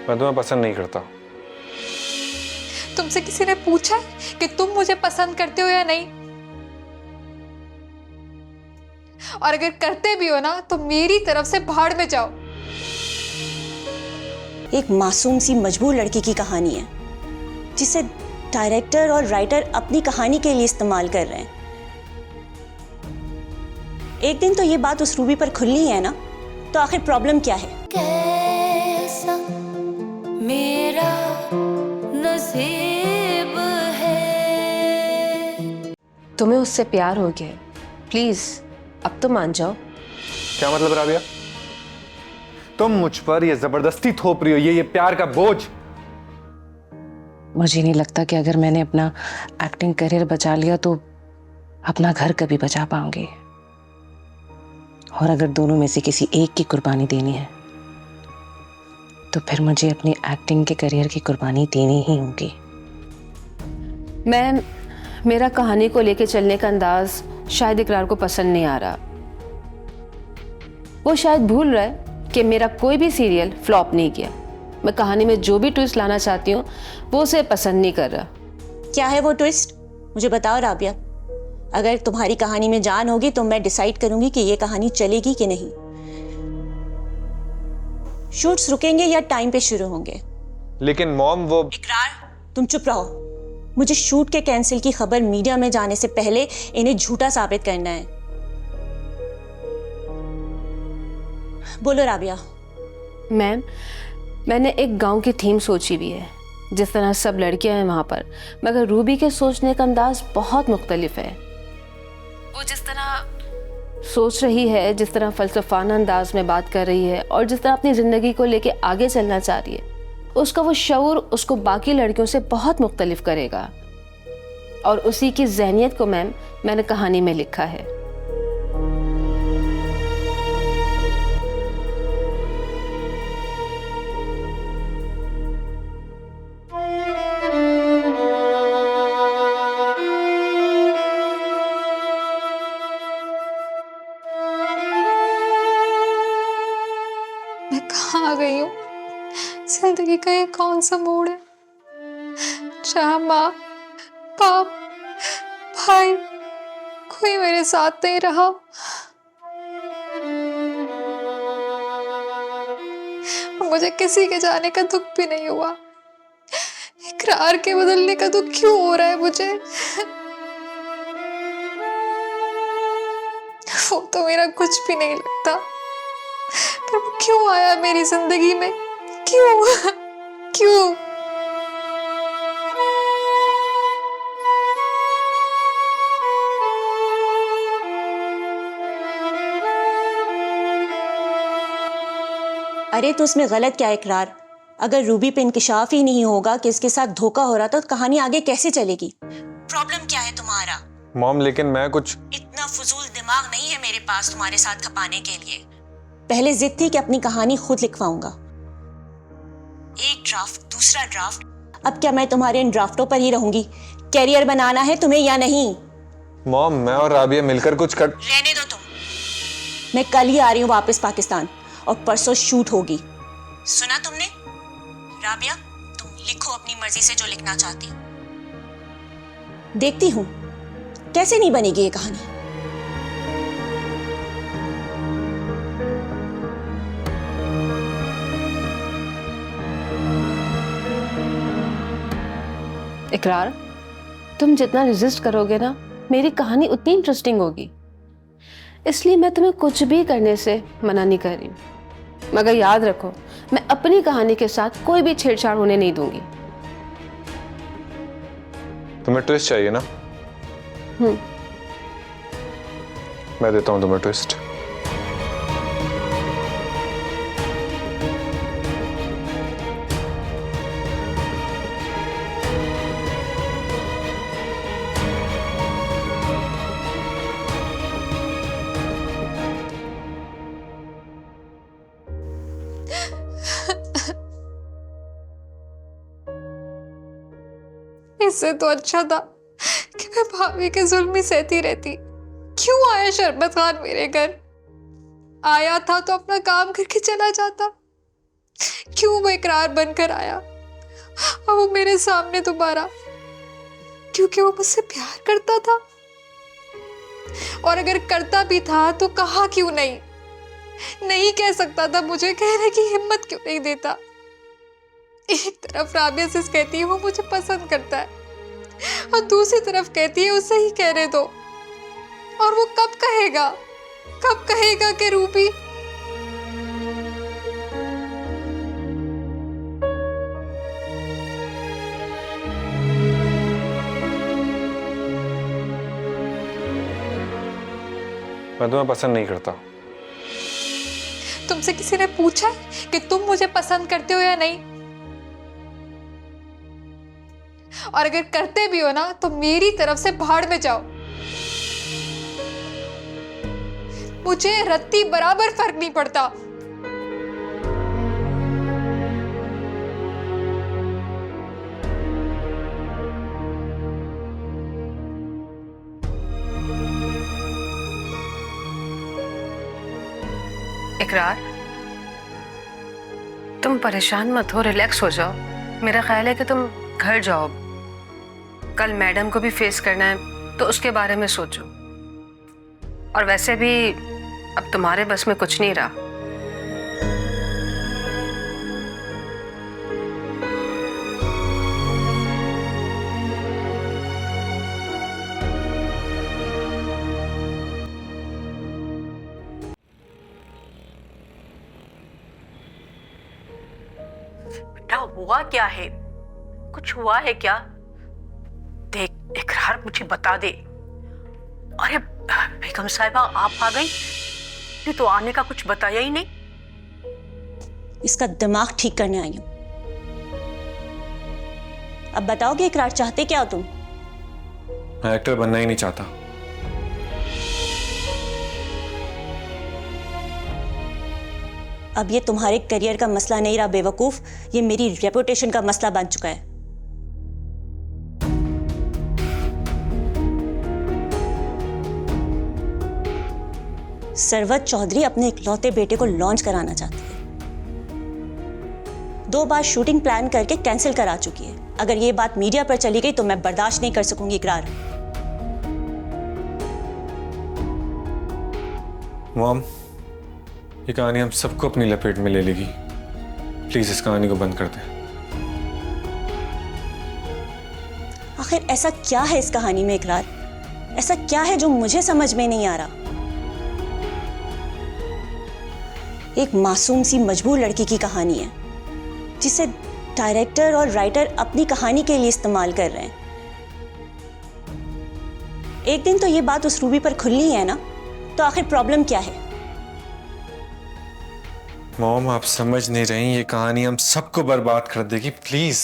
मैं तुम्हें पसंद नहीं करता। तुमसे किसी ने पूछा कि तुम मुझे पसंद करते हो या नहीं? और अगर करते भी हो ना तो मेरी तरफ से भाड़ में जाओ। एक मासूम सी मजबूर लड़की की कहानी है जिसे डायरेक्टर और राइटर अपनी कहानी के लिए इस्तेमाल कर रहे हैं। एक दिन तो ये बात उस रूबी पर खुलनी है ना, तो आखिर प्रॉब्लम क्या है? कैसा मेरा नसीब है। तुम्हें उससे प्यार हो गया, प्लीज अब तो मान जाओ। क्या मतलब राबिया? तुम मुझ पर ये जबरदस्ती थोप रही हो, ये प्यार का बोझ। मुझे नहीं लगता कि अगर मैंने अपना एक्टिंग करियर बचा लिया तो अपना घर कभी बचा पाऊंगी। और अगर दोनों में से किसी एक की कुर्बानी देनी है तो फिर मुझे अपनी एक्टिंग के करियर की कुर्बानी देनी ही होगी। मेरा कहानी को लेके चलने का अंदाज शायद इकरार को पसंद नहीं आ रहा। वो शायद भूल रहा है कि मेरा कोई भी सीरियल फ्लॉप नहीं किया। मैं कहानी में जो भी ट्विस्ट लाना चाहती हूँ वो उसे पसंद नहीं कर रहा। क्या है वो ट्विस्ट? मुझे बताओ राबिया। अगर तुम्हारी कहानी में जान होगी तो मैं डिसाइड करूंगी कि ये कहानी चलेगी कि नहीं। शूट्स रुकेंगे या टाइम पे शुरू होंगे? लेकिन मॉम वो इकरार, तुम चुप रहो। मुझे शूट के कैंसिल की खबर मीडिया में जाने से पहले इन्हें झूठा साबित करना है। बोलो राबिया। मैम, मैंने एक गांव की थीम सोची भी है, जिस तरह सब लड़कियां हैं वहां पर, मगर रूबी के सोचने का अंदाज बहुत मुख्तलिफ है। वो जिस तरह सोच रही है, जिस तरह फलसफाना अंदाज में बात कर रही है और जिस तरह अपनी ज़िंदगी को लेके आगे चलना चाह रही है, उसका वो शऊर उसको बाकी लड़कियों से बहुत मुख्तलिफ करेगा। और उसी की ज़हनियत को मैम मैंने कहानी में लिखा है। मैं कहाँ आ गई हूँ? जिंदगी का ये कौन सा मोड़ है जहाँ माँ, बाप, भाई कोई मेरे साथ नहीं रहा। मुझे किसी के जाने का दुख भी नहीं हुआ। इकरार के बदलने का दुख क्यों हो रहा है मुझे? वो तो मेरा कुछ भी नहीं लगता, पर वो क्यों आया मेरी जिंदगी में? क्यों? क्यों? अरे तो उसमें गलत क्या है इकरार? अगर रूबी पे इंकिशाफ ही नहीं होगा कि इसके साथ धोखा हो रहा था तो कहानी आगे कैसे चलेगी? प्रॉब्लम क्या है तुम्हारा? मॉम, लेकिन मैं कुछ इतना फजूल दिमाग नहीं है मेरे पास तुम्हारे साथ खपाने के लिए। पहले जिद थी कि अपनी कहानी खुद लिखवाऊंगा। एक ड्राफ्ट, दूसरा ड्राफ्ट। अब क्या मैं तुम्हारे इन ड्राफ्टों पर ही रहूंगी? कैरियर बनाना है तुम्हें या नहीं? मॉम, मैं और राबिया मिलकर कुछ कर। रहने दो तुम। मैं कल ही आ रही हूँ वापस पाकिस्तान और परसों शूट होगी। सुना तुमने? राबिया, तुम लिखो अपनी मर्जी से जो लिखना चाहती हो। देखती हूँ कैसे नहीं बनेगी ये कहानी। इकरार, तुम जितना रेजिस्ट करोगे ना, मेरी कहानी उतनी इंटरेस्टिंग होगी। इसलिए मैं तुम्हें कुछ भी करने से मना नहीं कर रही, मगर याद रखो, मैं अपनी कहानी के साथ कोई भी छेड़छाड़ होने नहीं दूंगी। तुम्हें ट्विस्ट चाहिए ना? मैं देता हूं तुम्हें ट्विस्ट। इससे तो अच्छा था कि मैं भाभी के जुल्म ही सहती रहती। क्यों आया शरबत खान मेरे घर? आया था तो अपना काम करके चला जाता। क्यों वो इकरार बनकर आया और वो मेरे सामने दोबारा? क्योंकि वो मुझसे प्यार करता था, और अगर करता भी था तो कहा क्यों नहीं? नहीं कह सकता था, मुझे कहने की हिम्मत क्यों नहीं देता? एक तरफ राबिया सिस कहती है वो मुझे पसंद करता है, और दूसरी तरफ कहती है उसे ही कहने दो। और वो कब कहेगा कि रूबी? मैं तुम्हें पसंद नहीं करता। तुमसे किसी ने पूछा कि तुम मुझे पसंद करते हो या नहीं? और अगर करते भी हो ना तो मेरी तरफ से भाड़ में जाओ। मुझे रत्ती बराबर फर्क नहीं पड़ता। इकरार, तुम परेशान मत हो, रिलैक्स हो जाओ। मेरा ख्याल है कि तुम घर जाओ। कल मैडम को भी फेस करना है तो उसके बारे में सोचो। और वैसे भी अब तुम्हारे बस में कुछ नहीं रहा। बेटा हुआ क्या है? कुछ हुआ है क्या? देख इकरार, मुझे बता दे। अरे बेगम साहिबा आप आ गई? ये तो आने का कुछ बताया ही नहीं। इसका दिमाग ठीक करने आई हूं। अब बताओगे इकरार, चाहते क्या हो तुम? मैं एक्टर बनना ही नहीं चाहता। अब ये तुम्हारे करियर का मसला नहीं रहा बेवकूफ, ये मेरी रेपुटेशन का मसला बन चुका है। सरवत चौधरी अपने इकलौते बेटे को लॉन्च कराना चाहती है। 2 बार शूटिंग प्लान करके कैंसिल करा चुकी है। अगर ये बात मीडिया पर चली गई तो मैं बर्दाश्त नहीं कर सकूंगी इकरार। मॉम, ये कहानी हम सबको अपनी लपेट में ले लेगी। प्लीज इस कहानी को बंद कर दे। आखिर ऐसा क्या है इस कहानी में इकरार? ऐसा क्या है जो मुझे समझ में नहीं आ रहा? एक मासूम सी मजबूर लड़की की कहानी है जिसे डायरेक्टर और राइटर अपनी कहानी के लिए इस्तेमाल कर रहे हैं। एक दिन तो ये बात उस रूबी पर खुलनी है ना, तो आखिर प्रॉब्लम क्या है? मॉम, आप समझ नहीं रही, ये कहानी हम सबको बर्बाद कर देगी। प्लीज।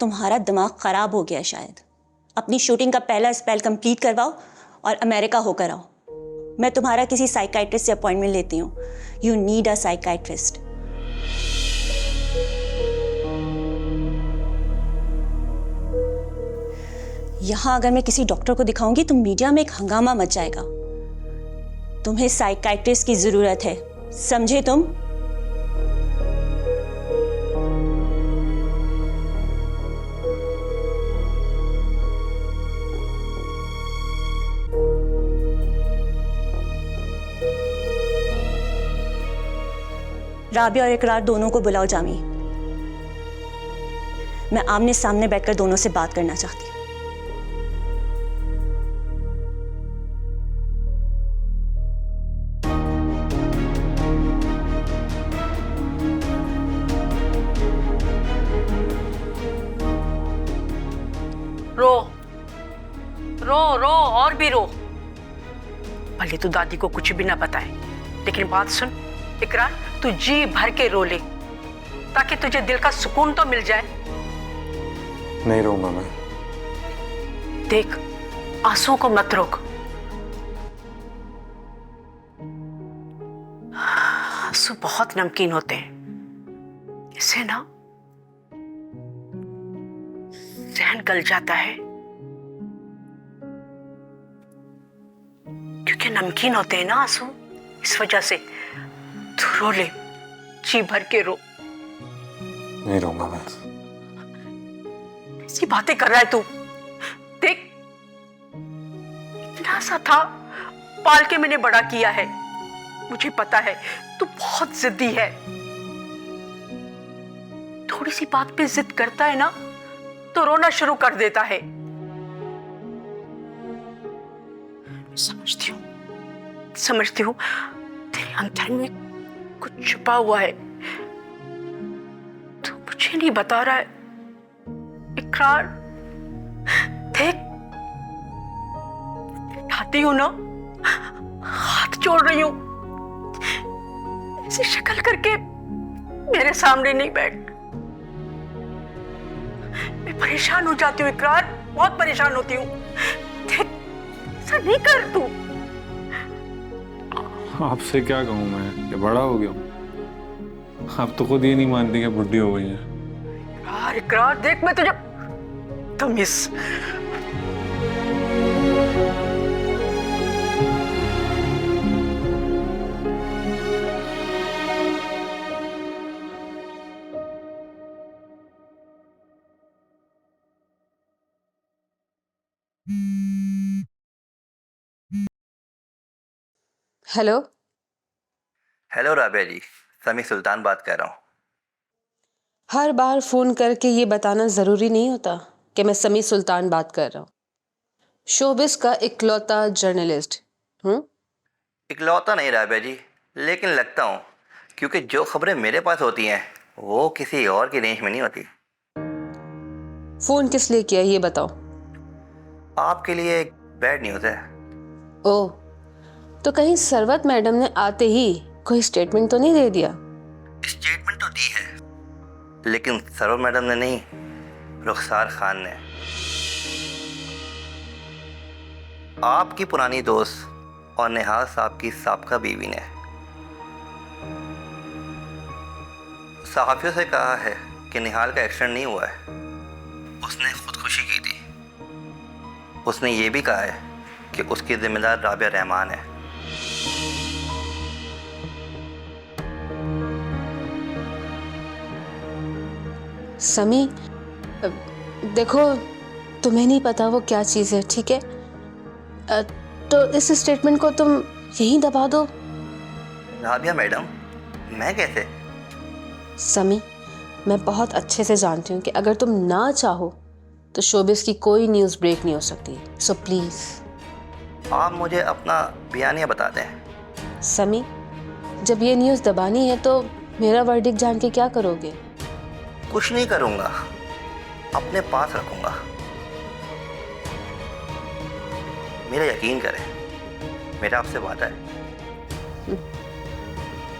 तुम्हारा दिमाग खराब हो गया शायद। अपनी शूटिंग का पहला स्पेल कंप्लीट करवाओ और अमेरिका होकर आओ। मैं तुम्हारा किसी साइकाइट्रिस्ट से अपॉइंटमेंट लेती हूँ। You need a psychiatrist. यहां अगर मैं किसी डॉक्टर को दिखाऊंगी तो मीडिया में एक हंगामा मच जाएगा। तुम्हें साइकाइट्रिस्ट की जरूरत है, समझे तुम? राबिया और इकरार दोनों को बुलाओ जामी। मैं आमने सामने बैठकर दोनों से बात करना चाहती हूँ। रो रो रो और भी रो। भले तू दादी को कुछ भी ना बताए, लेकिन बात सुन इकरार, तू जी भर के रो ले ताकि तुझे दिल का सुकून तो मिल जाए। नहीं रोऊंगा मैं। देख, आंसुओं को मत रोक। आंसू बहुत नमकीन होते हैं, इसे ना जहन गल जाता है क्योंकि नमकीन होते हैं ना आंसू, इस वजह से तू रो ले, जी भर के रो। नहीं रहूंगा मैं। ऐसी बातें कर रहा है तू? देख, इतना सा था, पाल के मैंने बड़ा किया है। मुझे पता है तू बहुत जिद्दी है। थोड़ी सी बात पे जिद करता है ना तो रोना शुरू कर देता है। समझती हूँ तेरे अंदर में कुछ छुपा हुआ है, तू मुझे नहीं बता रहा है। इकरार, देख, उठाती हूं ना, हाथ जोड़ रही हूं, ऐसी शक्ल करके मेरे सामने नहीं बैठ। मैं परेशान हो जाती हूँ इकरार, बहुत परेशान होती हूँ। देख, ऐसा नहीं कर तू। आपसे क्या कहूँ मैं, ये बड़ा हो गया हूँ। आप तो खुद ये नहीं मानती कि बुढ़ी हो गई है। इकरार, इकरार, देख मैं तुझे तमीज। हेलो। हेलो राबिया जी, समी सुल्तान बात कर रहा हूँ। हर बार फोन करके ये बताना जरूरी नहीं होता कि मैं समी सुल्तान बात कर रहा हूँ। शोबिस का इकलौता जर्नलिस्ट हूँ। इकलौता नहीं राबिया जी, लेकिन लगता हूँ, क्योंकि जो खबरें मेरे पास होती हैं वो किसी और की रेंज में नहीं होती। फोन किस लिए किया ये बताओ। आपके लिए एक बैड न्यूज़ है। ओह, तो कहीं सरवत मैडम ने आते ही कोई स्टेटमेंट तो नहीं दे दिया? स्टेटमेंट तो दी है, लेकिन सरवर मैडम ने नहीं, रुखसार खान ने। आपकी पुरानी दोस्त और निहाल साहब की साबका बीवी ने सहाफियों से कहा है कि निहाल का एक्सीडेंट नहीं हुआ है, उसने खुदकुशी की थी। उसने ये भी कहा है कि उसकी जिम्मेदार राबिया रहमान है। समी, देखो, तुम्हें नहीं पता वो क्या चीज़ है, ठीक है? तो इस स्टेटमेंट को तुम यहीं दबा दो। राबिया मैडम, मैं कैसे? समी, मैं बहुत अच्छे से जानती हूँ कि अगर तुम ना चाहो तो शोबिस की कोई न्यूज़ ब्रेक नहीं हो सकती। सो प्लीज़ आप मुझे अपना बयानिया बता दें। समी, जब ये न्यूज़ दबानी है तो मेरा वर्डिक्ट जान के क्या करोगे? कुछ नहीं करूँगा, अपने पास रखूँगा। मेरा यकीन करें, मेरा आपसे वादा है।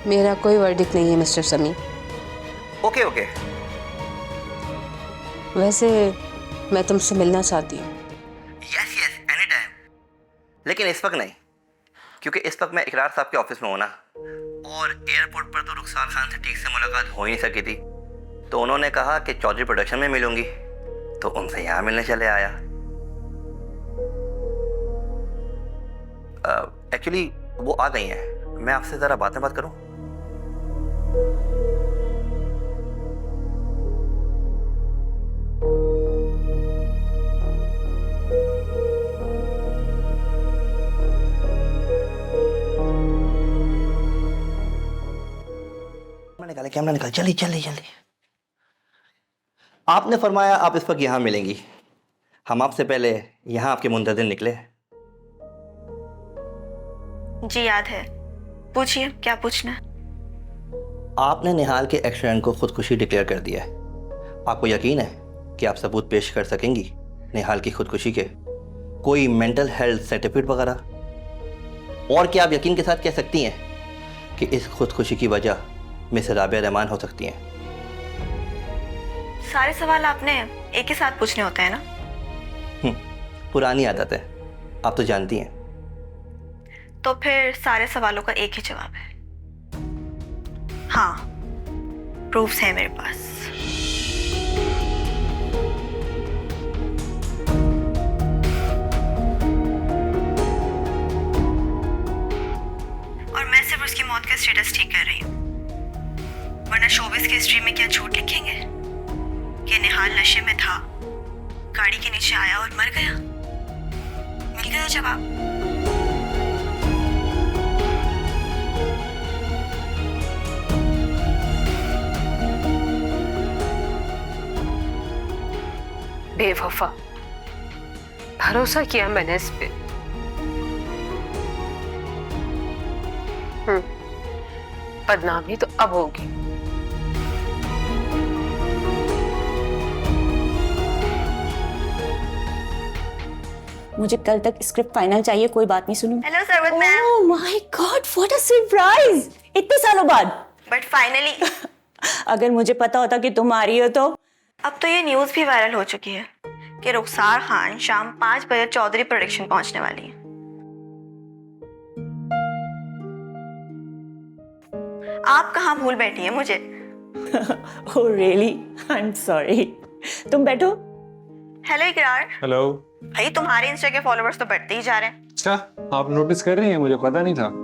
मेरा कोई वर्डिक्ट नहीं है मिस्टर समी। Okay okay. वैसे मैं तुमसे मिलना चाहती हूँ। Yes yes, any time. लेकिन इस वक्त नहीं, क्योंकि इस वक्त मैं इकरार साहब के ऑफिस में हूँ ना, और एयरपोर्ट पर तो रुखसार खान से ठीक से मुलाकात हो ही नहीं सकी थी। तो उन्होंने कहा कि चौधरी प्रोडक्शन में मिलूंगी, तो उनसे यहाँ मिलने चले आया। एक्चुअली वो आ गई हैं, मैं आपसे ज़रा बात करूं? कैमरा निकाल, जल्दी जल्दी जल्दी। आपने फरमाया आप इस वक्त यहाँ मिलेंगी, हम आपसे पहले यहाँ आपके मुंतज़िर निकले। जी याद है, पूछिए क्या पूछना है। आपने निहाल के एक्सीडेंट को खुदकुशी डिक्लेयर कर दिया है। आपको यकीन है कि आप सबूत पेश कर सकेंगी निहाल की खुदकुशी के, कोई मेंटल हेल्थ सर्टिफिकेट वगैरह? और क्या आप यकीन के साथ कह सकती हैं कि इस खुदकुशी की वजह मिस राबिया रहमान हो सकती हैं? सारे सवाल आपने एक ही साथ पूछने होते हैं ना? पुरानी आदत है, आप तो जानती हैं। तो फिर सारे सवालों का एक ही जवाब है, हाँ, प्रूफ्स हैं मेरे पास। और मैं सिर्फ उसकी मौत का स्टेटस ठीक कर रही हूँ, वरना शोबिस की हिस्ट्री में क्या झूठ लिखेंगे। निहाल नशे में था, गाड़ी के नीचे आया और मर गया। मिल गया जवाब। बेवफा, भरोसा किया मैंने इस पे। बदनामी तो अब होगी। मुझे कल तक स्क्रिप्ट फाइनल चाहिए, कोई बात नहीं सुनूं। Hello Sarwat ma'am. Oh my God, what a surprise! इतने सालों बाद। बट फाइनली अगर मुझे पता होता कि तुम आ रही हो तो। अब तो ये न्यूज़ भी वायरल हो चुकी है कि रुखसार खान शाम 5 बजे चौधरी प्रोडक्शन पहुंचने वाली है। आप कहाँ भूल बैठी हैं मुझे? Oh really, I am sorry. तुम बैठो। हेलो इकरार। हेलो। भाई तुम्हारे इंस्टा के फॉलोअर्स तो बढ़ते ही जा रहे हैं। अच्छा, आप नोटिस कर रही हैं? मुझे पता नहीं था।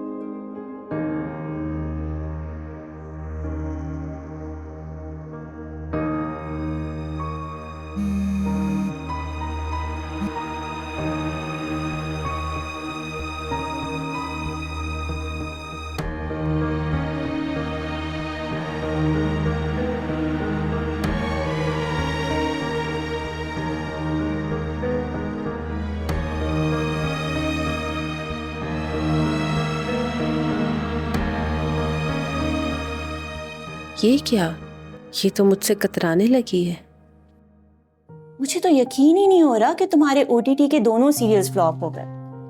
ये क्या? ये तो मुझसे कतराने लगी है। मुझे तो यकीन ही नहीं हो रहा कि तुम्हारे OTT के दोनों सीरियल्स फ्लॉप हो गए।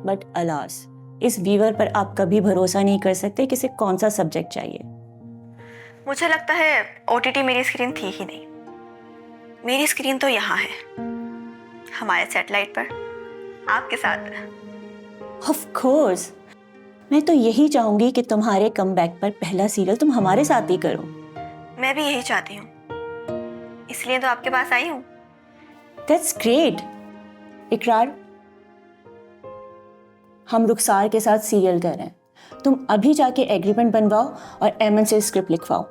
बट अलास, इस व्यूअर पर आप कभी भरोसा नहीं कर सकते किसे कौन सा सब्जेक्ट चाहिए। मुझे लगता है OTT मेरी स्क्रीन थी ही नहीं। मेरी स्क्रीन तो यहाँ है, हमारे सैटेलाइट पर, आपके साथ। ऑफ कोर्स, मैं तो यही चाहूंगी कि तुम्हारे कमबैक पर पहला सीरियल तुम हमारे साथ ही करो। मैं भी यही चाहती हूँ, इसलिए तो आपके पास आई हूँ। That's great. इकरार, हम रुखसार के साथ सीरियल कर रहे हैं। तुम अभी जाके एग्रीमेंट बनवाओ और एमन से स्क्रिप्ट लिखवाओ।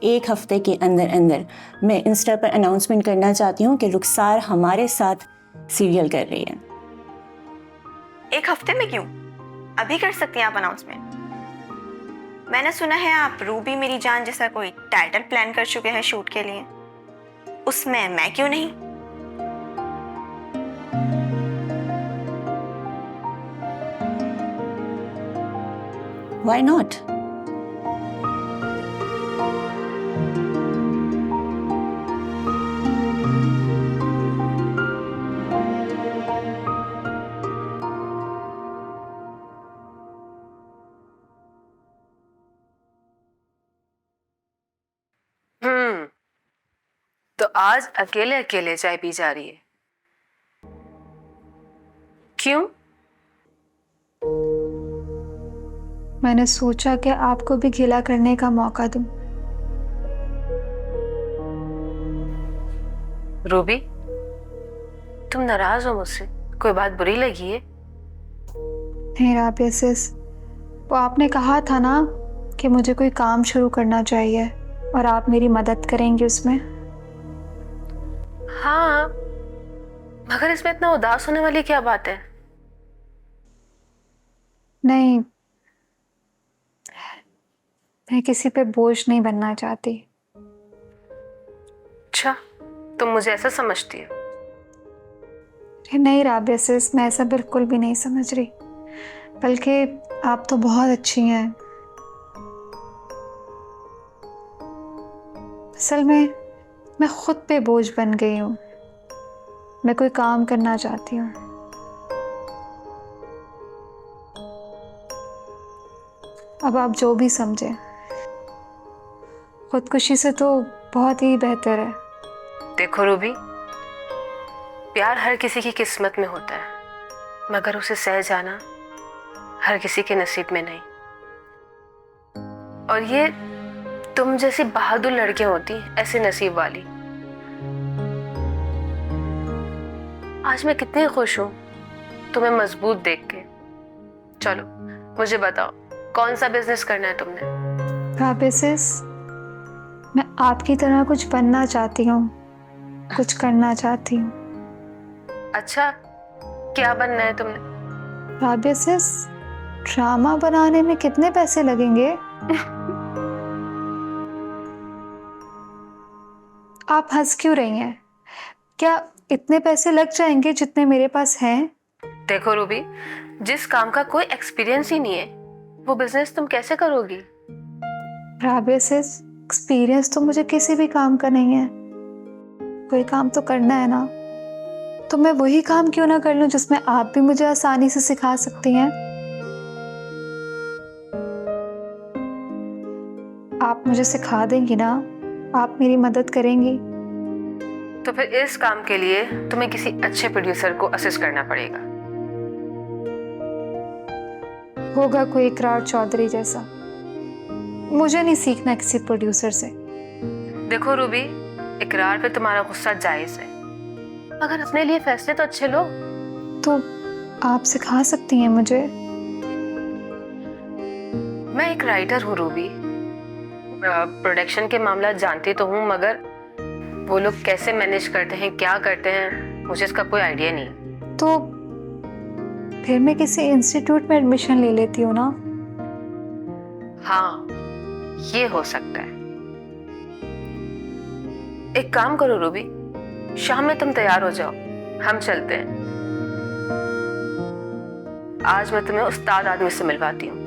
1 हफ्ते के अंदर अंदर मैं इंस्टा पर अनाउंसमेंट करना चाहती हूँ कि रुखसार हमारे साथ सीरियल कर रही है। 1 हफ्ते में क्यों? अभी कर सकती हैं आप अनाउंसमेंट। मैंने सुना है आप रूबी मेरी जान जैसा कोई टाइटल प्लान कर चुके हैं शूट के लिए, उसमें मैं क्यों नहीं? Why not? तो आज अकेले अकेले चाय पी जा रही है, क्यों? मैंने सोचा कि आपको भी गिला करने का मौका दूं। रूबी, तुम नाराज हो मुझसे? कोई बात बुरी लगी है? नहीं राबिया सिस, वो आपने कहा था ना कि मुझे कोई काम शुरू करना चाहिए और आप मेरी मदद करेंगे उसमें। हाँ, मगर इसमें इतना उदास होने वाली क्या बात है? नहीं, मैं किसी पे बोझ नहीं बनना चाहती। अच्छा, तुम मुझे ऐसा समझती हो? अरे नहीं राबिया सिस, मैं ऐसा बिल्कुल भी नहीं समझ रही, बल्कि आप तो बहुत अच्छी हैं। असल में मैं खुद पे बोझ बन गई हूँ। मैं कोई काम करना चाहती हूँ। अब आप जो भी समझें, खुदकुशी से तो बहुत ही बेहतर है। देखो रूबी, प्यार हर किसी की किस्मत में होता है, मगर उसे सह जाना हर किसी के नसीब में नहीं। और ये तुम जैसी बहादुर लड़कियां होती ऐसे नसीब वाली। आज मैं कितनी खुश हूं तुम्हें मजबूत देख के। चलो मुझे बताओ, कौन सा बिजनेस करना है तुमने? राबिया सिस, मैं आपकी तरह कुछ बनना चाहती हूँ, कुछ करना चाहती हूँ। अच्छा, क्या बनना है तुमने? राबिया सिस, ड्रामा बनाने में कितने पैसे लगेंगे? आप हंस क्यों रही हैं? क्या इतने पैसे लग जाएंगे जितने मेरे पास हैं? देखो रूबी, जिस काम का कोई एक्सपीरियंस ही नहीं है वो बिजनेस तुम कैसे करोगी? राबिया सिस, एक्सपीरियंस तो मुझे किसी भी काम का नहीं है। कोई काम तो करना है ना, तो मैं वही काम क्यों ना कर लूं जिसमें आप भी मुझे आसानी से सिखा सकती हैं। आप मुझे सिखा देंगी ना, आप मेरी मदद करेंगी। तो फिर इस काम के लिए तुम्हें किसी अच्छे प्रोड्यूसर को असिस्ट करना पड़ेगा। होगा कोई इकरार चौधरी जैसा। मुझे नहीं सीखना किसी प्रोड्यूसर से। देखो रूबी, इकरार पे तुम्हारा गुस्सा जायज है, मगर अपने लिए फैसले तो अच्छे लो। तो आप सिखा सकती हैं मुझे? मैं एक राइटर हूँ रूबी, प्रोडक्शन के मामला जानती तो हूँ, मगर वो लोग कैसे मैनेज करते हैं, क्या करते हैं, मुझे इसका कोई आइडिया नहीं। तो फिर मैं किसी इंस्टीट्यूट में एडमिशन ले लेती हूँ ना? हाँ, ये हो सकता है। एक काम करो रूबी, शाम में तुम तैयार हो जाओ, हम चलते हैं। आज मैं तुम्हें उस्ताद आदमी से मिलवाती हूँ।